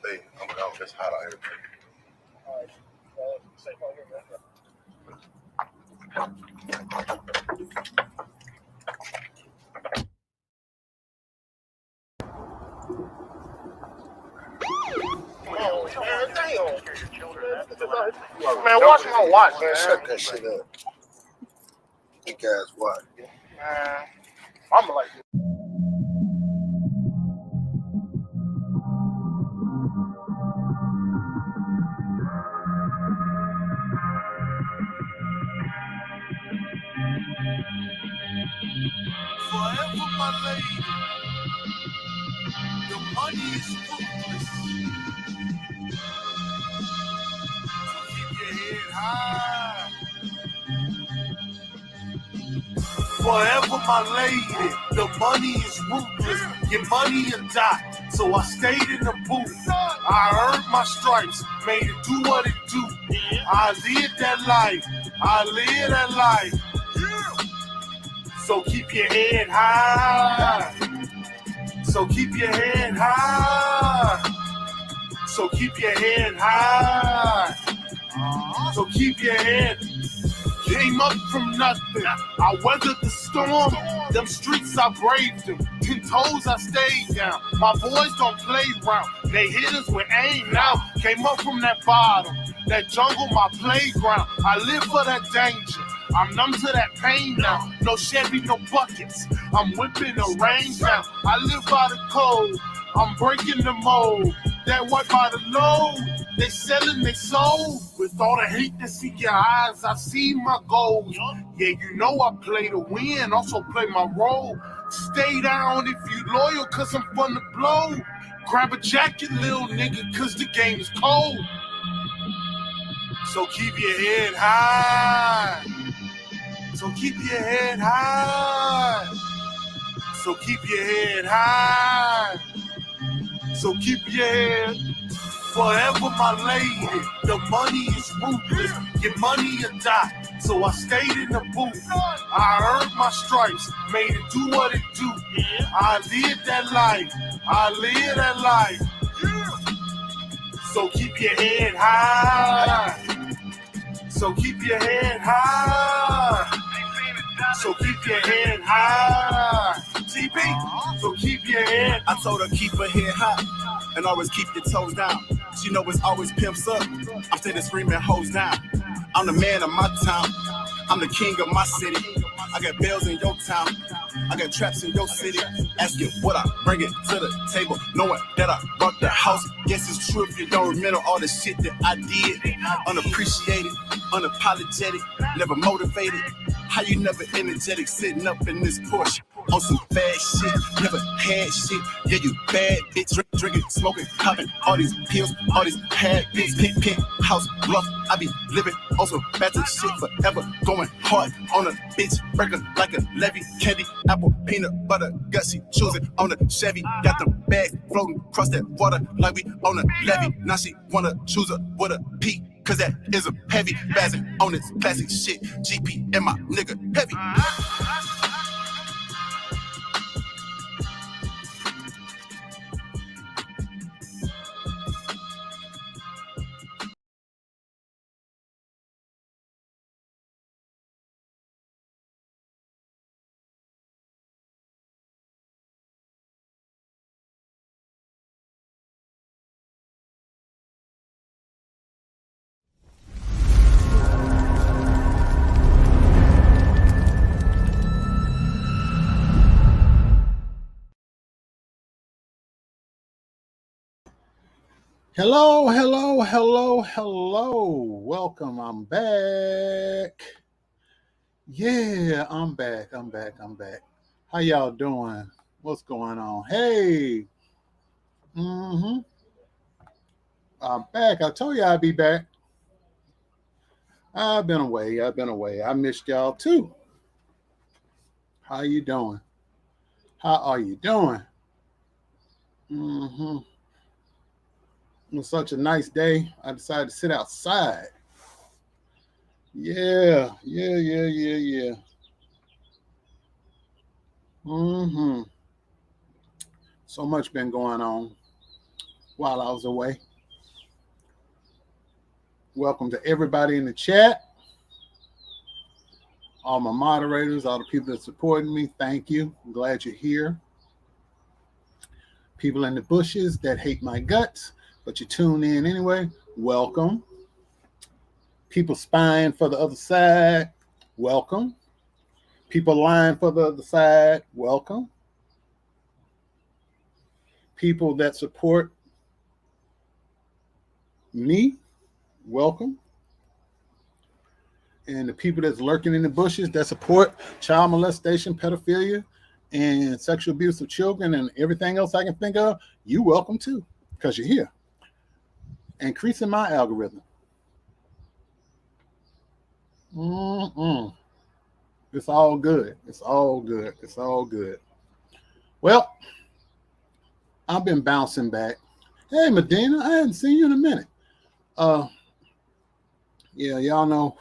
Hey, I'm out. It's hot out here. All right. Well, safe out here, man. Oh, man, damn. Man, watch my watch, man. Shut that shit up. Big ass watch. Man, I'm like, Forever, my lady. The money is ruthless. So keep your head high. Forever, my lady. The money is ruthless. Get money and die. So I stayed in the booth. I earned my stripes. Made it do what it do. I lived that life. I live that life. So keep your head high. So keep your head high. So keep your head high. So keep your head. Came up from nothing. I weathered the storm. Them streets I braved them. 10 toes I stayed down. My boys don't play around. They hit us with aim now. Came up from that bottom. That jungle my playground. I live for that danger. I'm numb to that pain now. No Chevy, no buckets. I'm whipping the rain down. I live by the code. I'm breaking the mold. That white by the load. They selling they soul. With all the hate that's in your eyes, I see my goals. Yeah, you know I play to win, also play my role. Stay down if you loyal, cause I'm fun to blow. Grab a jacket, little nigga, cause the game is cold. So keep your head high. So keep your head high. So keep your head high. So keep your head. Forever, my lady. The money is ruthless. Get money and die. So I stayed in the booth. I earned my stripes. Made it do what it do. I lived that life. I live that life. So keep your head high. So keep your head high. So keep your head high. TP, so keep your head. I told her keep her head high and always keep your toes down. She know it's always pimps up. I'm steady screaming hoes down. I'm the man of my town. I'm the king of my city. I got bells in your town. I got traps in your city. Asking what I bring it to the table, knowing that I brought the house. Guess it's true if you don't remember all the shit that I did. Unappreciated, unapologetic, never motivated. How you never energetic sitting up in this Porsche on some bad shit, never had shit. Yeah, you bad bitch, drinking, smoking, popping all these pills, all these habits, pink, house, bluff. I be living on some better shit forever, going hard on a bitch, breaker like a levy, candy, apple, peanut butter, gutsy, choosing on a Chevy. Got them bags floating across that water like we on a levee. Now she wanna choose her with a P. Cause that is a heavy bazzing on this classic shit. GP and my nigga heavy. Hello. Welcome. I'm back. Yeah, I'm back. How y'all doing? What's going on? Hey. I'm back. I told you I'd be back. I've been away. I missed y'all too. How you doing? How are you doing? It was such a nice day. I decided to sit outside. Yeah. So much been going on. while I was away. Welcome to everybody in the chat. All my moderators, all the people that supporting me, thank you. I'm glad you're here. People in the bushes that hate my guts, but you tune in anyway, welcome. People spying for the other side, welcome. People lying for the other side, welcome. People that support me, welcome. And the people that's lurking in the bushes that support child molestation, pedophilia, and sexual abuse of children and everything else I can think of, you welcome too, because you're here. Increasing my algorithm. It's all good. It's all good. It's all good. Well, I've been bouncing back. Hey, Medina, I hadn't seen you in a minute. Yeah, y'all know,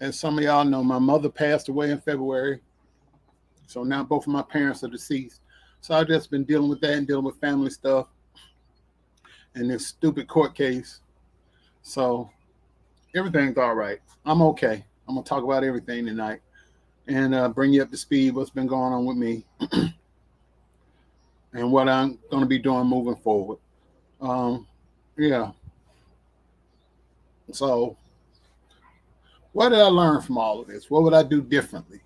as some of y'all know, my mother passed away in February. So now both of my parents are deceased. So I've just been dealing with that and dealing with family stuff and this stupid court case. So everything's all right. I'm okay. I'm going to talk about everything tonight and bring you up to speed what's been going on with me and what I'm going to be doing moving forward. Yeah. So what did I learn from all of this? What would I do differently?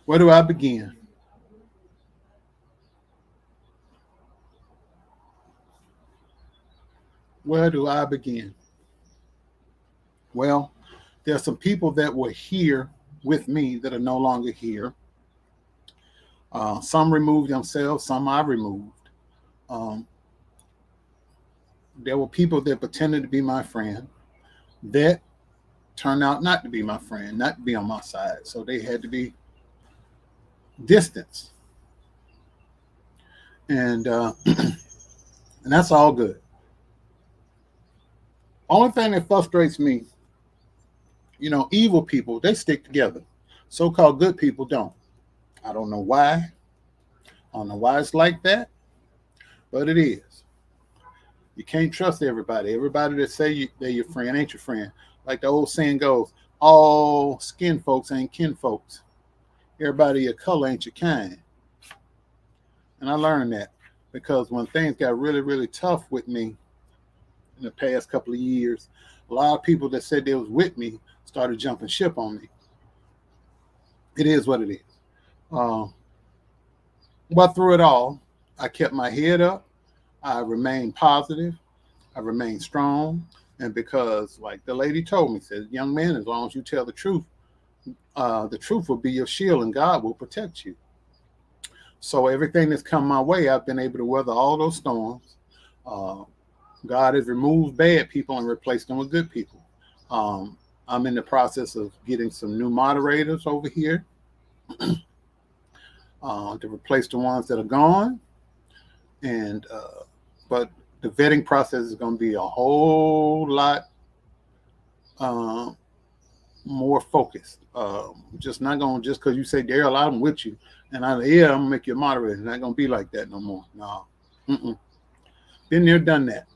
Where do I begin? Where do I begin? Well, there are some people that were here with me that are no longer here. Some removed themselves, some I removed. There were people that pretended to be my friend that turned out not to be my friend, not to be on my side. So they had to be distanced. And that's all good. Only thing that frustrates me, you know, evil people, they stick together. So-called good people don't. I don't know why. I don't know why it's like that, but it is. You can't trust everybody. Everybody that say they're your friend ain't your friend. Like the old saying goes, all skin folks ain't kin folks. Everybody your color ain't your kind. And I learned that because when things got really, really tough with me in the past couple of years, a lot of people that said they was with me started jumping ship on me. It is what it is. But through it all, I kept my head up. I remained positive. I remained strong. And because, like the lady told me, said, young man, as long as you tell the truth will be your shield and God will protect you. So everything that's come my way, I've been able to weather all those storms. God has removed bad people and replaced them with good people. I'm in the process of getting some new moderators over here to replace the ones that are gone. And but the vetting process is going to be a whole lot more focused. Just not going to just because you say, Daryl, I'm with you. And I'm going to make you a moderator. It's not going to be like that no more. No. Been there, done that.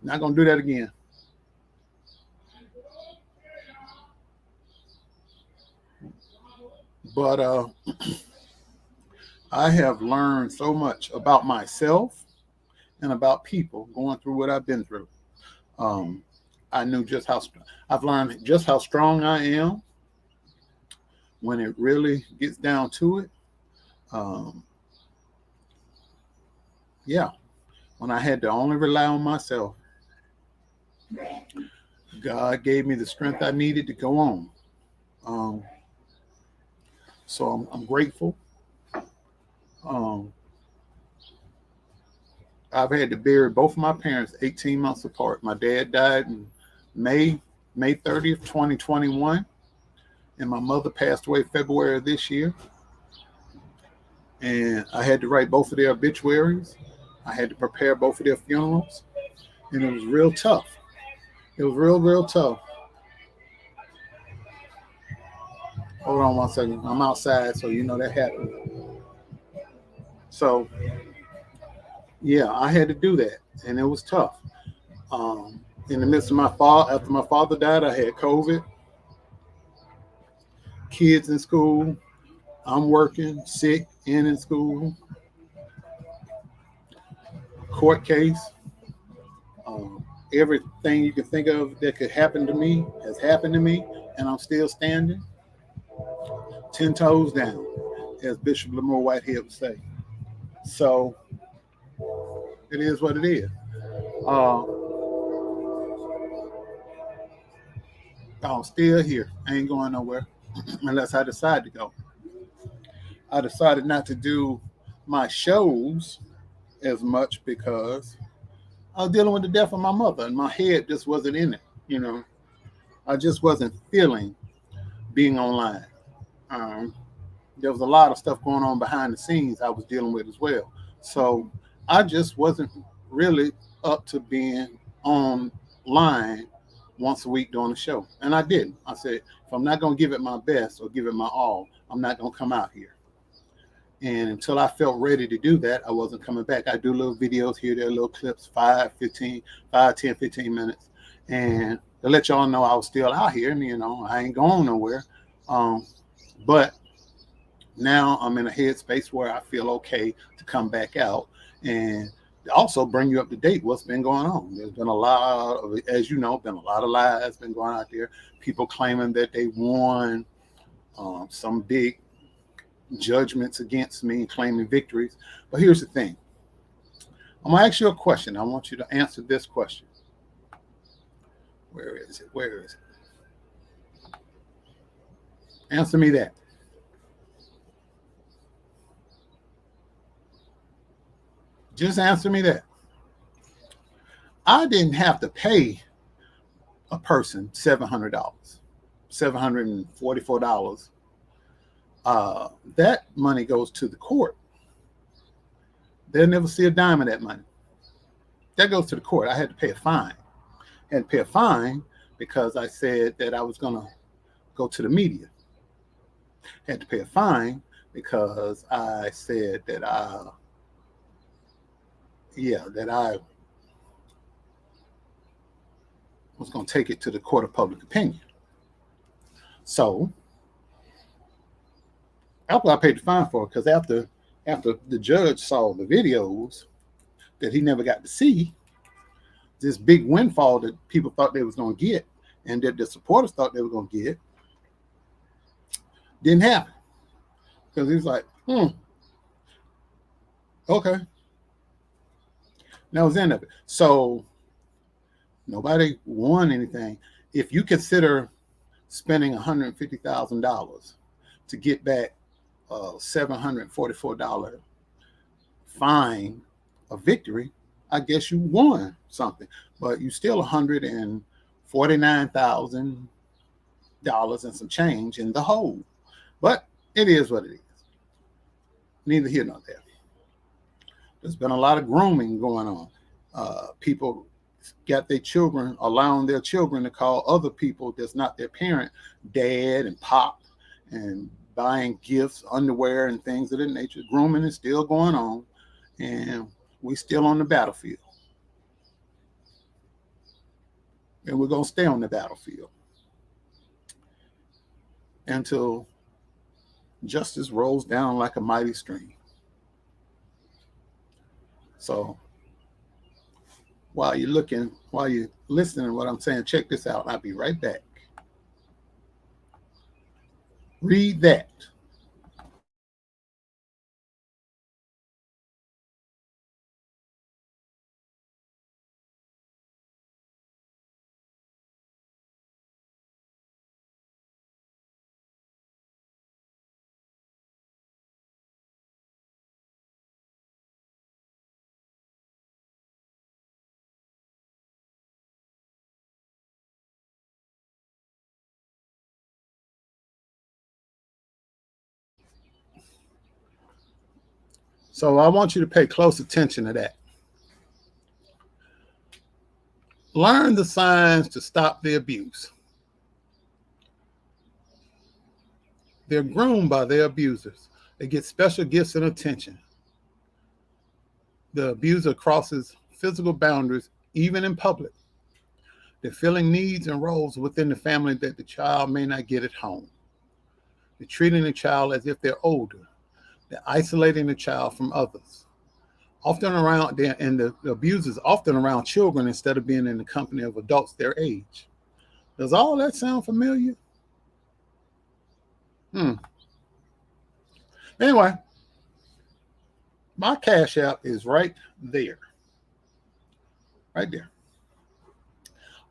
Not going to do that again. But I have learned so much about myself and about people going through what I've been through. I knew I've learned just how strong I am when it really gets down to it. When I had to only rely on myself, God gave me the strength I needed to go on. So I'm grateful. I've had to bury both of my parents 18 months apart. My dad died in May 30th, 2021. And my mother passed away February of this year. And I had to write both of their obituaries. I had to prepare both of their funerals. And it was real tough. It was real, real tough. Hold on one second. I'm outside, so you know that happened. So yeah, I had to do that, and it was tough. In the midst of my fall, after my father died, I had COVID, kids in school. I'm working, sick, and in school, court case. Everything you can think of that could happen to me has happened to me, and I'm still standing 10 toes down, as Bishop Lamore Whitehead would say. So it is what it is. Uh, I'm still here. I ain't going nowhere unless I decide to go. I decided not to do my shows as much because I was dealing with the death of my mother, and my head just wasn't in it. You know, I just wasn't feeling being online. Um, there was a lot of stuff going on behind the scenes I was dealing with as well. So I just wasn't really up to being online once a week doing a show. And I didn't. I said, if I'm not going to give it my best or give it my all, I'm not going to come out here. And until I felt ready to do that, I wasn't coming back. I do little videos here, there, little clips, 10, 15 minutes. And to let y'all know I was still out here, and, you know, I ain't going nowhere. But now I'm in a headspace where I feel okay to come back out and also bring you up to date what's been going on. There's been a lot of, as you know, been a lot of lies been going out there. People claiming that they won some big judgments against me, claiming victories. But here's the thing. I'm gonna ask you a question. I want you to answer this question. Where is it? Where is it? Answer me that. Just answer me that. I didn't have to pay a person $700, $744. That money goes to the court. They'll never see a dime of that money. That goes to the court. I had to pay a fine. I had to pay a fine because I said that I was going to go to the media. I had to pay a fine because I said that I was going to take it to the court of public opinion. So after I paid the fine for it, because after the judge saw the videos that he never got to see, this big windfall that people thought they was going to get and that the supporters thought they were going to get didn't happen. Because he was like, okay. That was the end of it. So nobody won anything. If you consider spending $150,000 to get back a $744 fine of victory, I guess you won something. But you still $149,000 and some change in the hole. But it is what it is. Neither here nor there. There's been a lot of grooming going on. People got their children, allowing their children to call other people that's not their parent dad and pop, and buying gifts, underwear, and things of that nature. Grooming is still going on, and we still on the battlefield. And we're going to stay on the battlefield until justice rolls down like a mighty stream. So while you're listening to what I'm saying, check this out. I'll be right back. Read that. So I want you to pay close attention to that. Learn the signs to stop the abuse. They're groomed by their abusers. They get special gifts and attention. The abuser crosses physical boundaries, even in public. They're filling needs and roles within the family that the child may not get at home. They're treating the child as if they're older. They're isolating the child from others. Often around there, and the abusers often around children instead of being in the company of adults their age. Does all that sound familiar? Anyway, my Cash App is right there. Right there.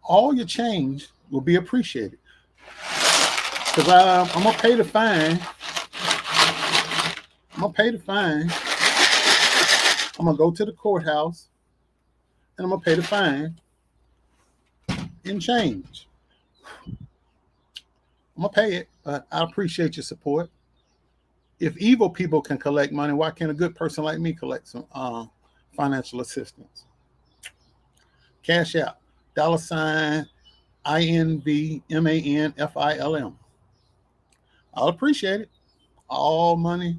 All your change will be appreciated. Because I'm going to pay the fine. I'm going to pay the fine. I'm going to go to the courthouse. And I'm going to pay the fine in change. I'm going to pay it, but I appreciate your support. If evil people can collect money, why can't a good person like me collect some financial assistance? Cash App, $INVMANFILM. I'll appreciate it. All money,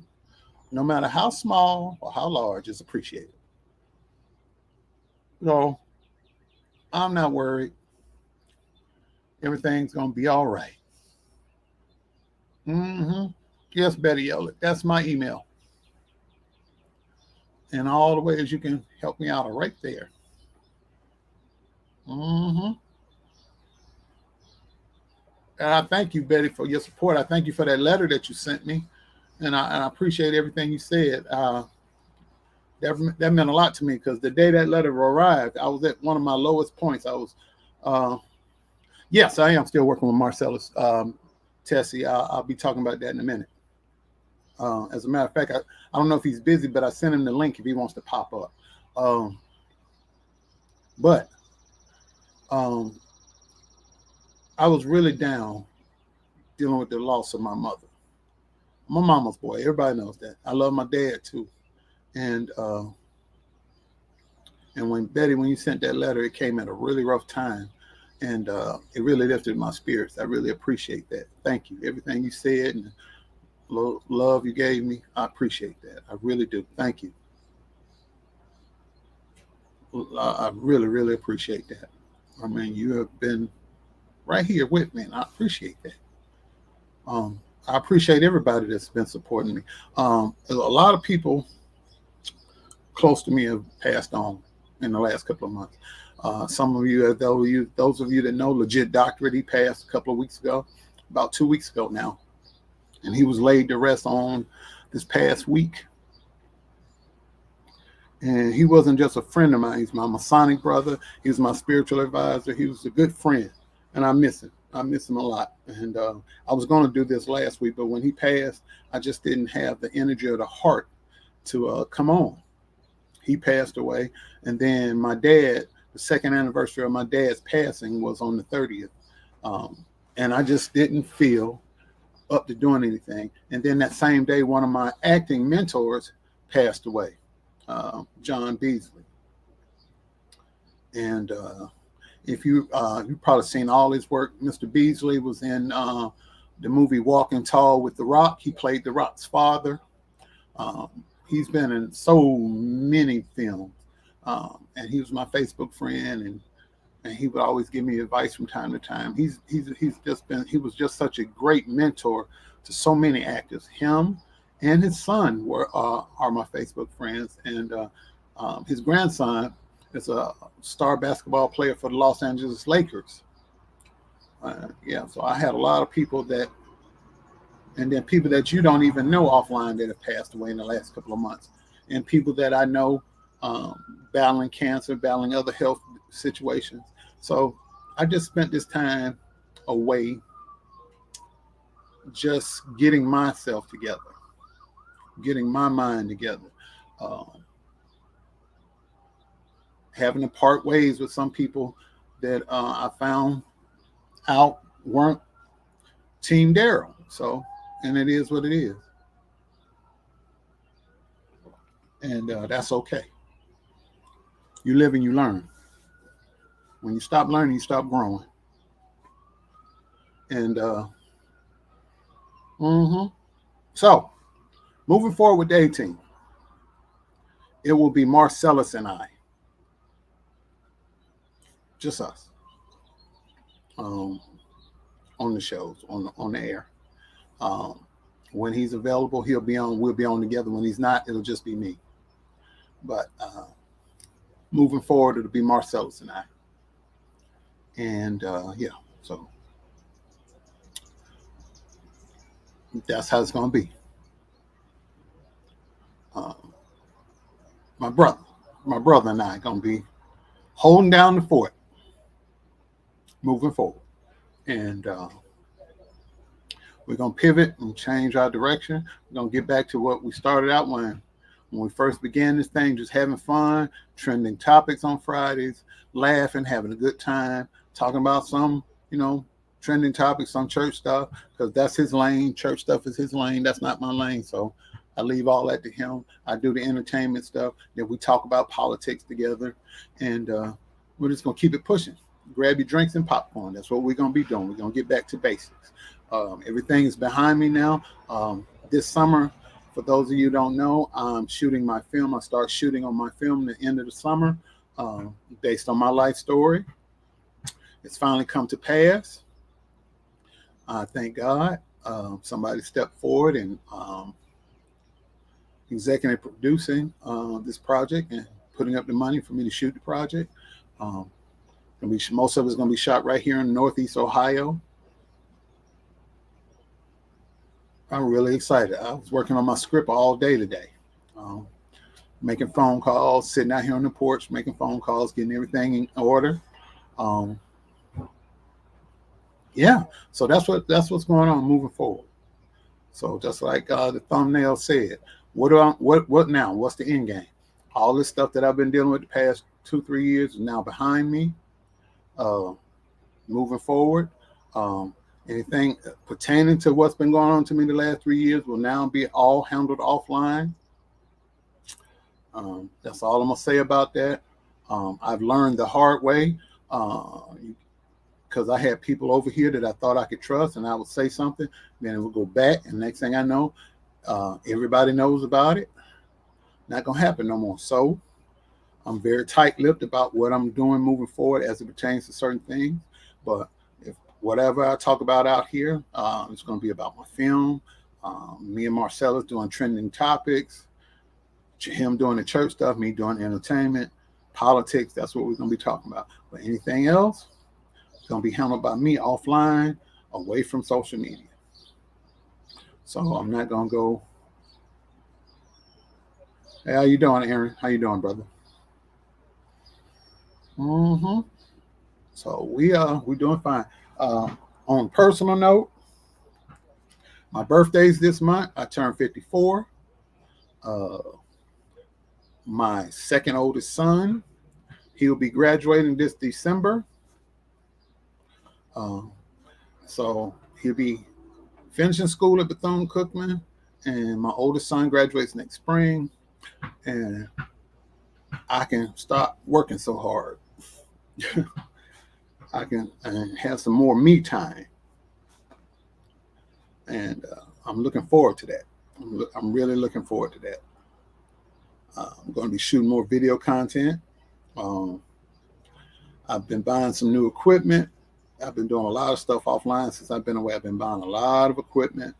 no matter how small or how large, is appreciated. So I'm not worried. Everything's going to be all right. Yes, Betty Yolet, that's my email. And all the ways you can help me out are right there. And I thank you, Betty, for your support. I thank you for that letter that you sent me. And I appreciate everything you said. That meant a lot to me because the day that letter arrived, I was at one of my lowest points. I was, yes, I am still working with Marcellus Tessie. I'll be talking about that in a minute. As a matter of fact, I don't know if he's busy, but I sent him the link if he wants to pop up. But I was really down dealing with the loss of my mother. I'm a mama's boy. Everybody knows that. I love my dad too. And when you sent that letter, it came at a really rough time. And it really lifted my spirits. I really appreciate that. Thank you. Everything you said and love you gave me, I appreciate that. I really do. Thank you. I really, really appreciate that. I mean, you have been right here with me, and I appreciate that. I appreciate everybody that's been supporting me. A lot of people close to me have passed on in the last couple of months. Some of you, those of you that know Legit Doctorate, he passed a couple of weeks ago, about 2 weeks ago now. And he was laid to rest on this past week. And he wasn't just a friend of mine. He's my Masonic brother. He was my spiritual advisor. He was a good friend. And I miss him. I miss him a lot. And I was going to do this last week, but when he passed, I just didn't have the energy or the heart to come on. He passed away. And then my dad, the second anniversary of my dad's passing was on the 30th. And I just didn't feel up to doing anything. And then that same day, one of my acting mentors passed away, John Beasley. And if you've probably seen all his work. Mr. Beasley was in the movie Walking Tall with The Rock. He played The Rock's father. He's been in so many films. And he was my Facebook friend, and he would always give me advice from time to time. He was just such a great mentor to so many actors. Him and his son are my Facebook friends, and his grandson is a star basketball player for the Los Angeles Lakers. So I had a lot of people and then people that you don't even know offline that have passed away in the last couple of months, and people that I know battling cancer, battling other health situations. So I just spent this time away just getting myself together, getting my mind together, having to part ways with some people that I found out weren't Team Daryl. So, and it is what it is. And that's okay. You live and you learn. When you stop learning, you stop growing. And so moving forward with the A-Team. it will be Marcellus and I, just us, on the shows, on the air. When he's available, he'll be on. We'll be on together. When he's not, it'll just be me. But moving forward, it'll be Marcellus and I. And yeah, so that's how it's going to be. My brother and I are going to be holding down the fort, moving forward. And we're going to pivot and change our direction. We're going to get back to what we started out when we first began this thing, just having fun, trending topics on Fridays, laughing, having a good time, talking about some, trending topics, some church stuff, because that's his lane. Church stuff is his lane. That's not my lane. So I leave all that to him. I do the entertainment stuff. Then we talk about politics together. And we're just going to keep it pushing. Grab your drinks and popcorn. That's what we're going to be doing. We're going to get back to basics. Everything is behind me now. This summer, for those of you who don't know, I'm shooting my film. I start shooting on my film at the end of the summer, based on my life story. It's finally come to pass. Thank God. Somebody stepped forward and executive producing this project and putting up the money for me to shoot the project. Most of it's going to be shot right here in Northeast Ohio. I'm really excited. I was working on my script all day today, making phone calls, sitting out here on the porch, making phone calls, getting everything in order. Yeah, so that's what's going on moving forward. So just like the thumbnail said, what now? What's the end game? All this stuff that I've been dealing with the past 2-3 years is now behind me. Moving forward. Anything pertaining to what's been going on to me the last 3 years will now be all handled offline. That's all I'm going to say about that. I've learned the hard way because I had people over here that I thought I could trust, and I would say something, then it would go back, and next thing I know, everybody knows about it. Not going to happen no more. So I'm very tight-lipped about what I'm doing moving forward as it pertains to certain things. But if whatever I talk about out here, it's going to be about my film. Me and Marcellus doing trending topics. Him doing the church stuff. Me doing entertainment, politics. That's what we're going to be talking about. But anything else, it's going to be handled by me offline, away from social media. So I'm not going to go. Hey, how you doing, Aaron? How you doing, brother? So we're doing fine. On a personal note, my birthday's this month. I turned 54. My second oldest son, he'll be graduating this December. So he'll be finishing school at Bethune-Cookman, and my oldest son graduates next spring, and I can stop working so hard. I can have some more me time, and I'm looking forward to that. I'm really looking forward to that. I'm going to be shooting more video content. I've been buying some new equipment. I've been doing a lot of stuff offline since I've been away. I've been buying a lot of equipment,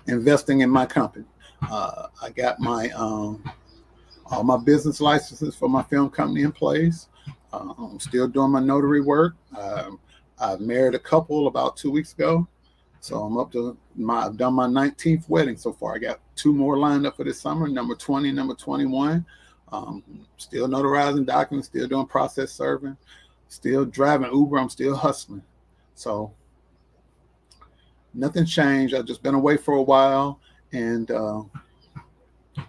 investing in my company. I got my all my business licenses for my film company in place. I'm still doing my notary work. I married a couple about 2 weeks ago. So I'm up to I've done my 19th wedding so far. I got 2 more lined up for this summer, number 20, number 21. Still notarizing documents, still doing process serving, still driving Uber. I'm still hustling. So nothing changed. I've just been away for a while and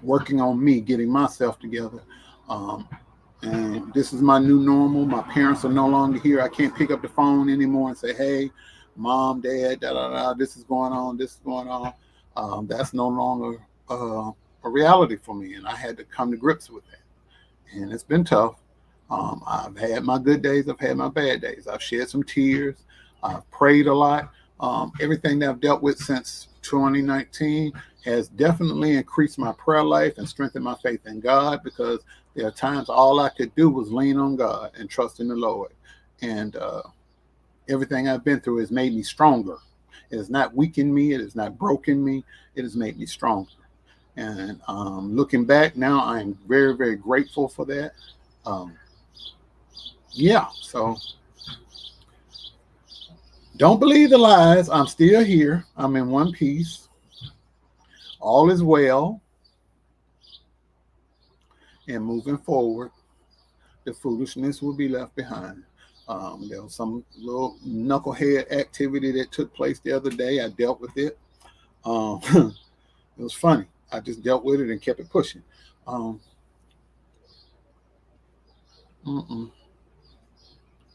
working on me, getting myself together. And this is my new normal. My parents are no longer here. I can't pick up the phone anymore and say, hey, mom, dad, this is going on, this is going on. That's no longer a reality for me. And I had to come to grips with that. And it's been tough. I've had my good days. I've had my bad days. I've shed some tears. I've prayed a lot. Everything that I've dealt with since 2019 has definitely increased my prayer life and strengthened my faith in God, because there are times all I could do was lean on God and trust in the Lord. And everything I've been through has made me stronger. It has not weakened me. It has not broken me. It has made me stronger. And looking back now, I'm very, very grateful for that. So don't believe the lies. I'm still here. I'm in one piece. All is well. And moving forward, the foolishness will be left behind. There was some little knucklehead activity that took place the other day. I dealt with it. It was funny. I just dealt with it and kept it pushing.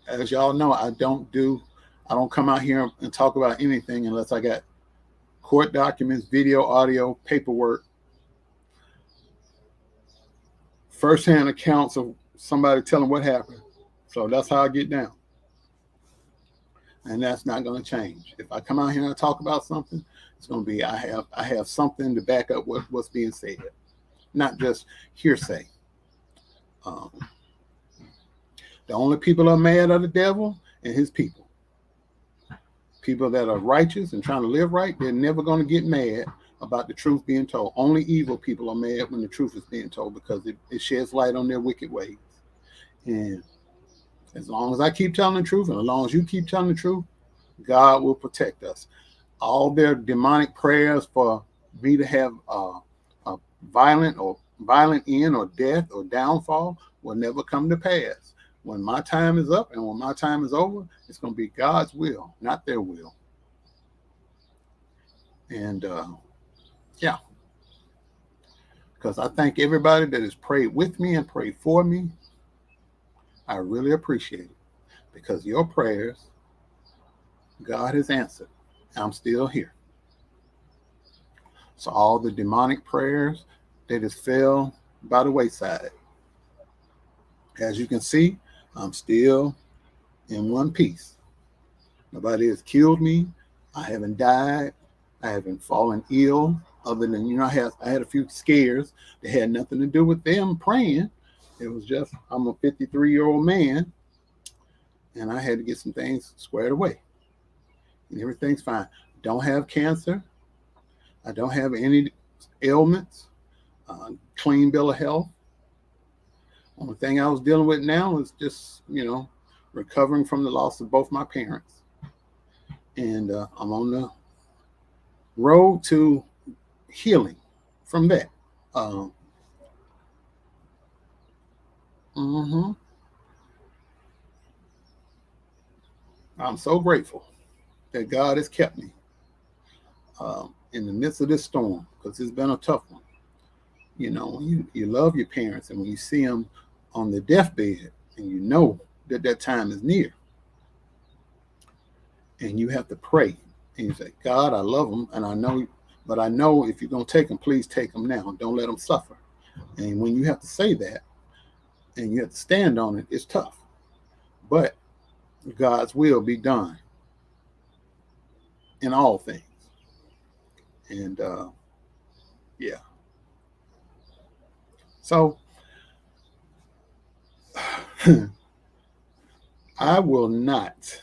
As y'all know, I don't come out here and talk about anything unless I got court documents, video, audio, paperwork, firsthand accounts of somebody telling what happened. So that's how I get down. And that's not going to change. If I come out here and I talk about something, it's going to be I have something to back up what's being said, not just hearsay. The only people are mad are the devil and his people. People that are righteous and trying to live right, they're never going to get mad about the truth being told. Only evil people are mad when the truth is being told, because it sheds light on their wicked ways. And as long as I keep telling the truth, and as long as you keep telling the truth, God will protect us. All their demonic prayers for me to have a violent end or death or downfall will never come to pass. When my time is up and when my time is over, it's going to be God's will, not their will. And because I thank everybody that has prayed with me and prayed for me. I really appreciate it, because your prayers, God has answered. I'm still here. So all the demonic prayers, they just fell by the wayside. As you can see, I'm still in one piece. Nobody has killed me. I haven't died. I haven't fallen ill, other than, I had a few scares that had nothing to do with them praying. It was just, I'm a 53-year-old man, and I had to get some things squared away. And everything's fine. Don't have cancer. I don't have any ailments. Clean bill of health. Only thing I was dealing with now is just, recovering from the loss of both my parents. And I'm on the road to healing from that. I'm so grateful that God has kept me in the midst of this storm, because it's been a tough one. When you love your parents, and when you see them on the deathbed, and you know that time is near, and you have to pray, and you say, God, I love them, and I know if you're going to take them, please take them now. Don't let them suffer. And when you have to say that, and you have to stand on it, it's tough. But God's will be done in all things. And so I will not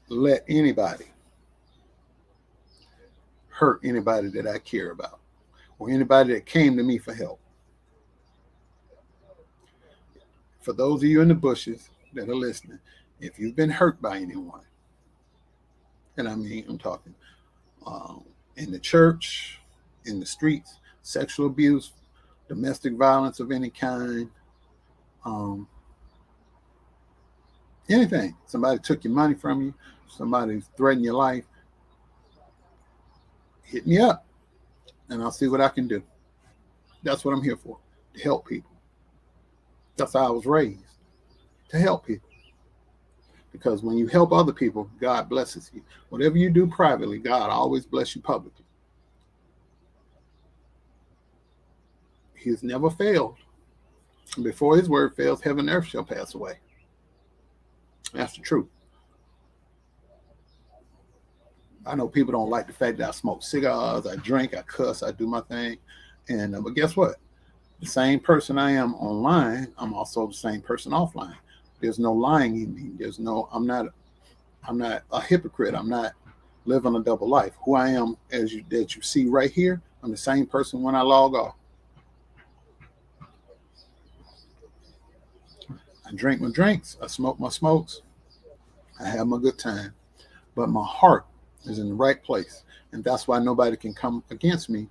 let anybody hurt anybody that I care about, or anybody that came to me for help. For those of you in the bushes that are listening, if you've been hurt by anyone, and I mean, I'm talking in the church, in the streets, sexual abuse, domestic violence of any kind, anything. Somebody took your money from you, somebody threatened your life, hit me up, and I'll see what I can do. That's what I'm here for, to help people. That's how I was raised, to help people. Because when you help other people, God blesses you. Whatever you do privately, God always bless you publicly. He's never failed. Before his word fails, heaven and earth shall pass away. That's the truth. I know people don't like the fact that I smoke cigars, I drink, I cuss, I do my thing. And but guess what? The same person I am online, I'm also the same person offline. There's no lying in me. There's no. I'm not a hypocrite. I'm not living a double life. Who I am, as you that you see right here, I'm the same person when I log off. I drink my drinks. I smoke my smokes. I have my good time. But my heart is in the right place, and that's why nobody can come against me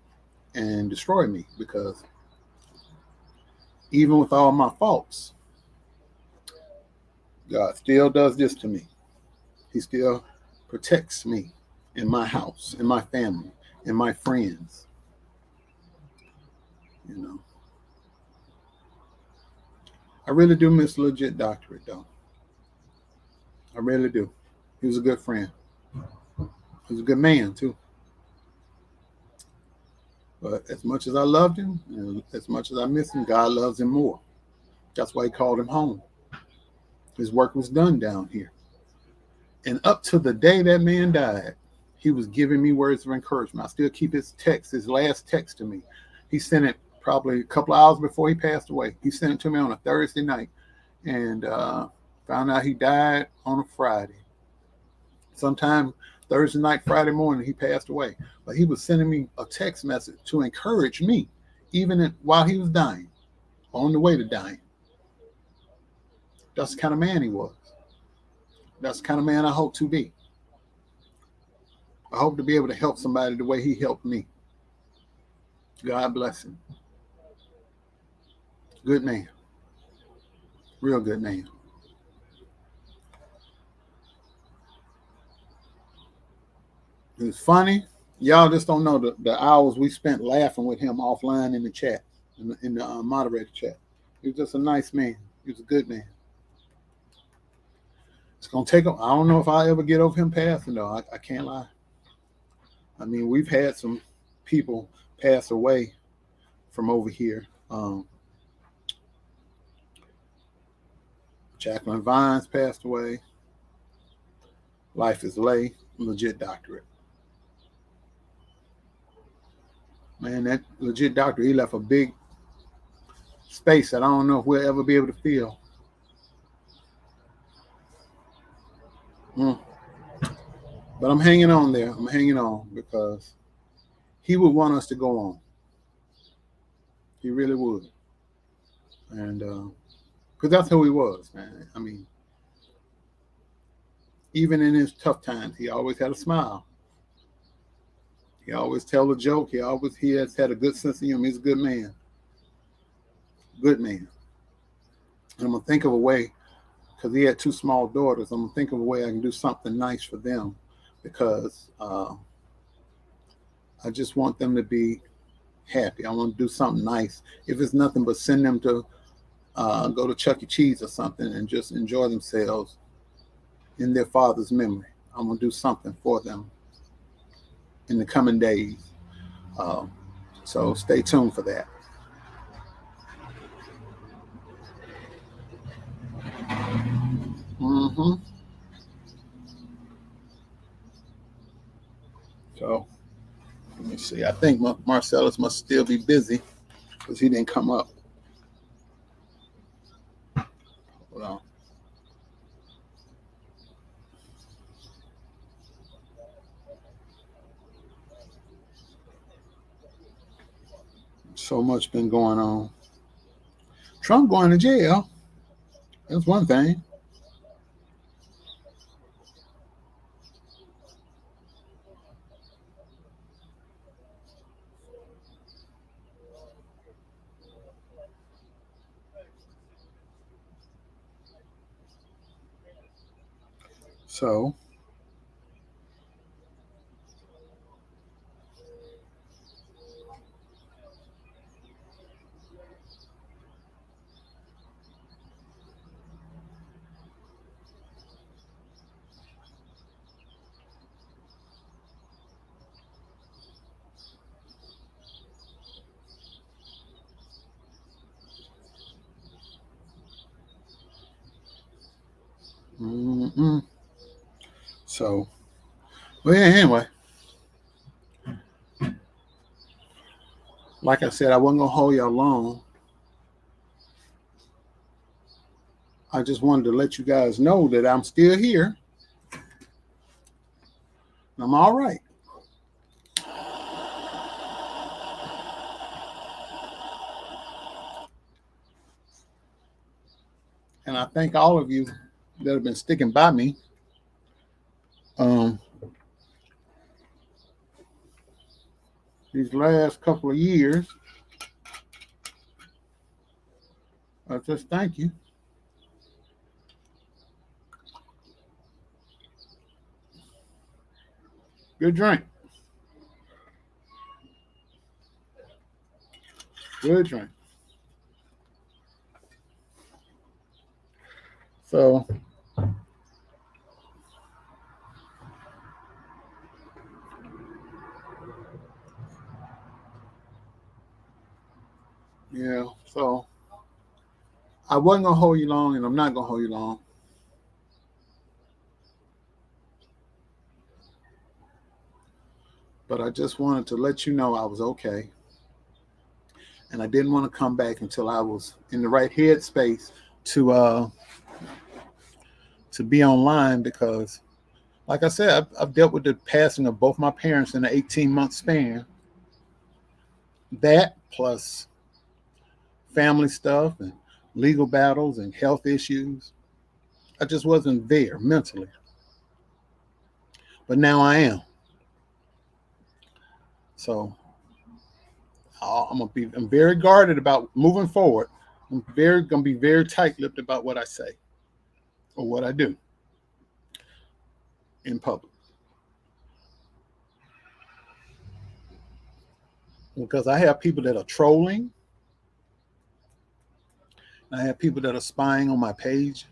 and destroy me, because even with all my faults, God still does this to me. He still protects me in my house, in my family, in my friends. You know, I really do miss Legit Doctorate, though. I really do. He was a good friend. He was a good man, too. But as much as I loved him, and as much as I miss him, God loves him more. That's why he called him home. His work was done down here. And up to the day that man died, he was giving me words of encouragement. I still keep his text, his last text to me. He sent it probably a couple of hours before he passed away. He sent it to me on a Thursday night, and found out he died on a Friday. Sometime Thursday night, Friday morning, he passed away. But he was sending me a text message to encourage me, even while he was dying, on the way to dying. That's the kind of man he was. That's the kind of man I hope to be. I hope to be able to help somebody the way he helped me. God bless him. Good man. Real good man. It was funny. Y'all just don't know the hours we spent laughing with him offline in the chat, in the moderator chat. He was just a nice man. He was a good man. It's going to take him. I don't know if I'll ever get over him passing, though. I can't lie. I mean, we've had some people pass away from over here. Jacqueline Vines passed away. Life is Lay, Legit Doctorate. Man, that Legit Doctor, he left a big space that I don't know if we'll ever be able to fill. But I'm hanging on there. I'm hanging on because he would want us to go on. He really would. And because that's who he was, man. I mean, even in his tough times, he always had a smile. He always tell a joke. He has had a good sense of humor. He's a good man. Good man. And I'm gonna think of a way, because he had two small daughters. I'm gonna think of a way I can do something nice for them, because I just want them to be happy. I want to do something nice. If it's nothing but send them to go to Chuck E. Cheese or something and just enjoy themselves in their father's memory. I'm gonna do something for them in the coming days. So stay tuned for that. Mm-hmm. So let me see. I think Marcellus must still be busy because he didn't come up. Hold on. So much been going on. Trump going to jail. That's one thing. So mm-mm. So Well, yeah, anyway, like I said, I wasn't gonna hold y'all long. I just wanted to let you guys know that I'm still here. I'm all right. And I thank all of you that have been sticking by me. These last couple of years. I just thank you. Good drink. Good drink. So, yeah. So, I wasn't going to hold you long, and I'm not going to hold you long. But I just wanted to let you know I was okay. And I didn't want to come back until I was in the right headspace to be online because, like I said, I've dealt with the passing of both my parents in an 18-month span. That plus family stuff and legal battles and health issues. I just wasn't there mentally. But now I am. So I'm very guarded about moving forward. I'm gonna be very tight-lipped about what I say or what I do in public. Because I have people that are trolling. I have people that are spying on my page.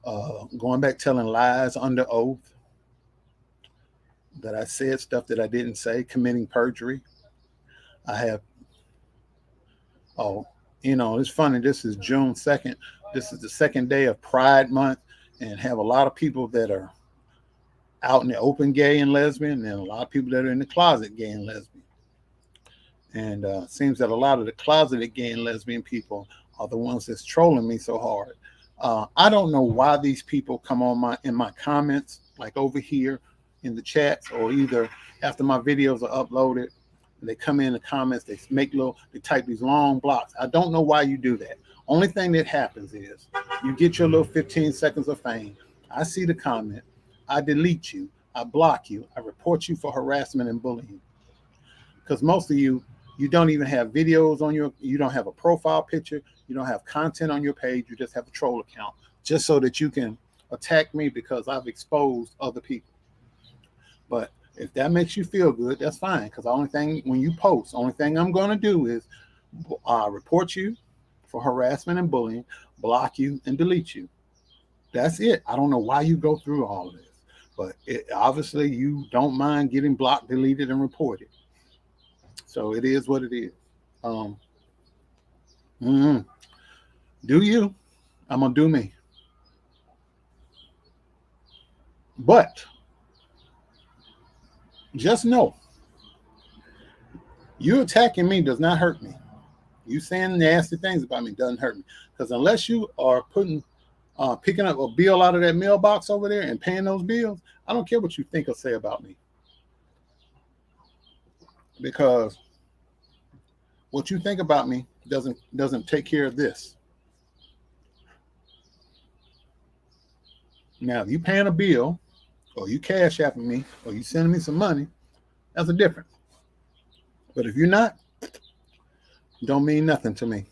Going back telling lies under oath. That I said stuff that I didn't say, committing perjury. I have, it's funny. This is June 2nd. This is the second day of Pride Month, and have a lot of people that are out in the open gay and lesbian, and a lot of people that are in the closet gay and lesbian. And it seems that a lot of the closeted gay and lesbian people are the ones that's trolling me so hard. I don't know why these people come on in my comments, like over here in the chats, or either after my videos are uploaded, they come in the comments, they type these long blocks. I don't know why you do that. Only thing that happens is you get your little 15 seconds of fame. I see the comment, I delete you, I block you, I report you for harassment and bullying. Because most of you don't even have videos on you don't have a profile picture, you don't have content on your page, you just have a troll account, just so that you can attack me because I've exposed other people. But if that makes you feel good, that's fine. Because the only thing, when you post, only thing I'm going to do is report you for harassment and bullying, block you, and delete you. That's it. I don't know why you go through all of this. But obviously, you don't mind getting blocked, deleted, and reported. So it is what it is. Do you? I'm going to do me. But just know, you attacking me does not hurt me. You saying nasty things about me doesn't hurt me. Because unless you are picking up a bill out of that mailbox over there and paying those bills, I don't care what you think or say about me. Because what you think about me doesn't take care of this. Now, if you paying a bill, or you cash apping me, or you sending me some money, that's a difference. But if you're not, it don't mean nothing to me.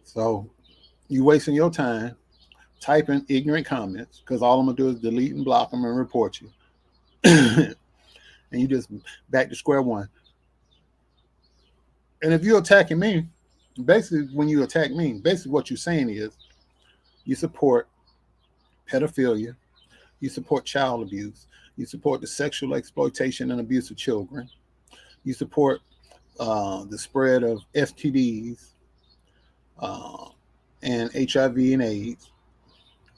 So you wasting your time typing ignorant comments, because all I'm gonna do is delete and block them and report you. And you just back to square one. And if you're attacking me, basically when you attack me, basically what you're saying is you support pedophilia, you support child abuse, you support the sexual exploitation and abuse of children, you support the spread of STDs and HIV and AIDS,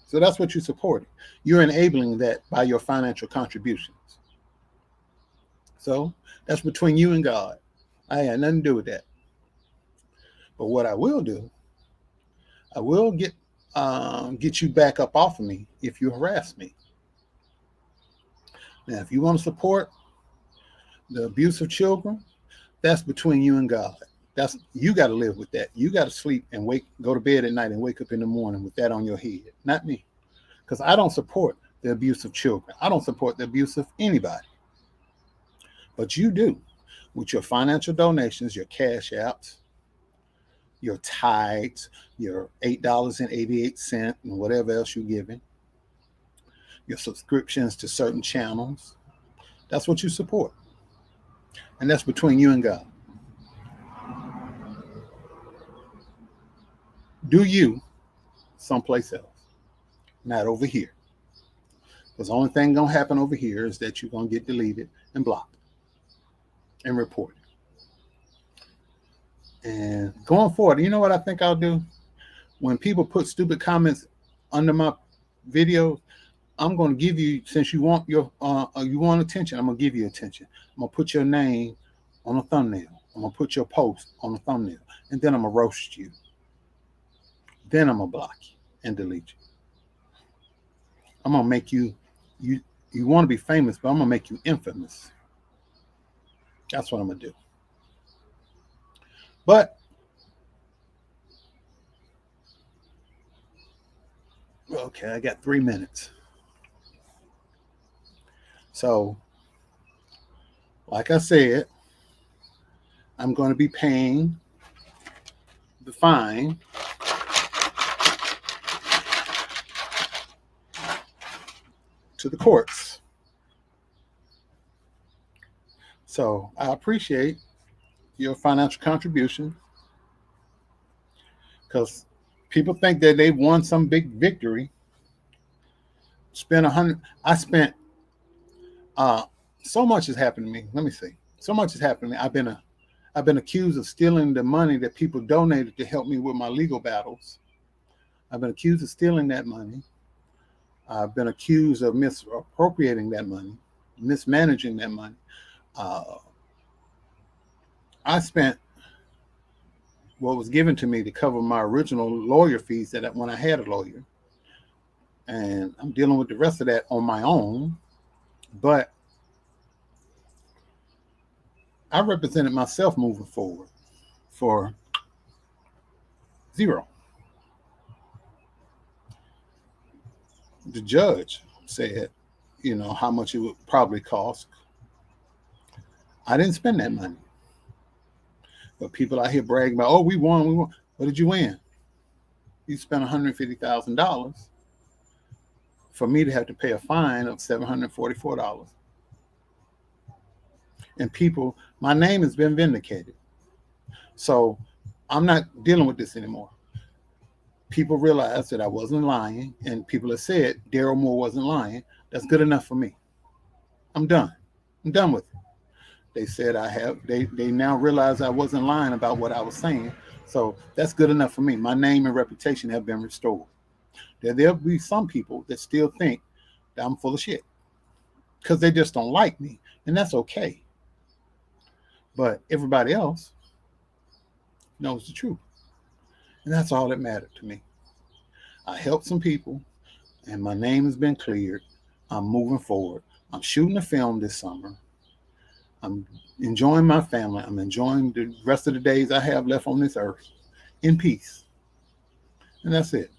So that's what you're supporting. You're enabling that by your financial contributions. So that's between you and God. I had nothing to do with that. But what I will do, I will get you back up off of me if you harass me. Now, if you want to support the abuse of children, that's between you and God. That's you got to live with that. You got to sleep and go to bed at night and wake up in the morning with that on your head, not me, because I don't support the abuse of children. I don't support the abuse of anybody, but you do with your financial donations, your cash apps, your tithes, your $8.88 and whatever else you're giving, your subscriptions to certain channels. That's what you support, and that's between you and God. Do you someplace else, not over here. Because the only thing gonna happen over here is that you're gonna get deleted and blocked and reported. And going forward, you know what I think I'll do? When people put stupid comments under my videos, I'm gonna give you, since you want you want attention, I'm gonna give you attention. I'm gonna put your name on a thumbnail. I'm gonna put your post on a thumbnail, and then I'm gonna roast you. Then I'm gonna block you and delete you. I'm gonna make you want to be famous, but I'm gonna make you infamous. That's what I'm gonna do. But okay, I got 3 minutes. So, like I said, I'm going to be paying the fine to the courts. So I appreciate your financial contribution, because people think that they've won some big victory. Spent 100. I spent. So much has happened to me. Let me see. So much has happened to me. I've been accused of stealing the money that people donated to help me with my legal battles. I've been accused of stealing that money. I've been accused of misappropriating that money, mismanaging that money. I spent what was given to me to cover my original lawyer fees when I had a lawyer. And I'm dealing with the rest of that on my own. But I represented myself moving forward for zero. The judge said, how much it would probably cost. I didn't spend that money. But people out here bragging about, oh, we won. What did you win? You spent $150,000 for me to have to pay a fine of $744. And people, my name has been vindicated. So I'm not dealing with this anymore. People realized that I wasn't lying, and people have said Daryl Moore wasn't lying. That's good enough for me. I'm done. I'm done with it. They said they now realize I wasn't lying about what I was saying. So that's good enough for me. My name and reputation have been restored. There'll be some people that still think that I'm full of shit because they just don't like me, and that's okay. But everybody else knows the truth, and that's all that mattered to me. I helped some people, and my name has been cleared. I'm moving forward. I'm shooting a film this summer. I'm enjoying my family. I'm enjoying the rest of the days I have left on this earth in peace. And that's it.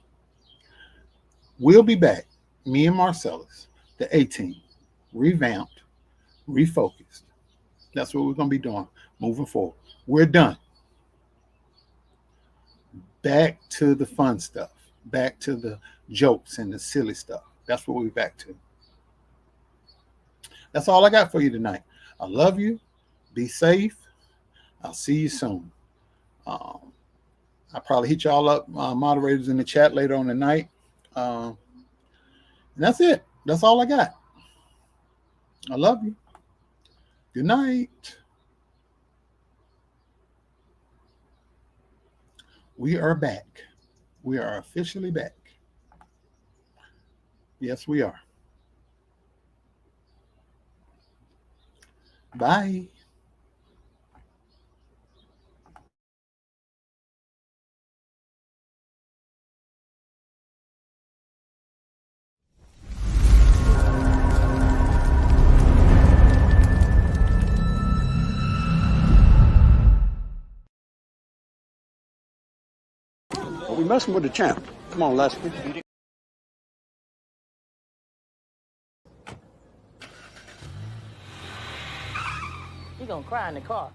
We'll be back, me and Marcellus, the A-Team, revamped, refocused. That's what we're going to be doing moving forward. We're done. Back to the fun stuff. Back to the jokes and the silly stuff. That's what we're back to. That's all I got for you tonight. I love you. Be safe. I'll see you soon. I'll probably hit y'all up, moderators in the chat later on tonight. And that's it. That's all I got. I love you. Good night. We are back. We are officially back. Yes, we are. Bye. We messing with the champ. Come on, Leslie. He gonna cry in the car.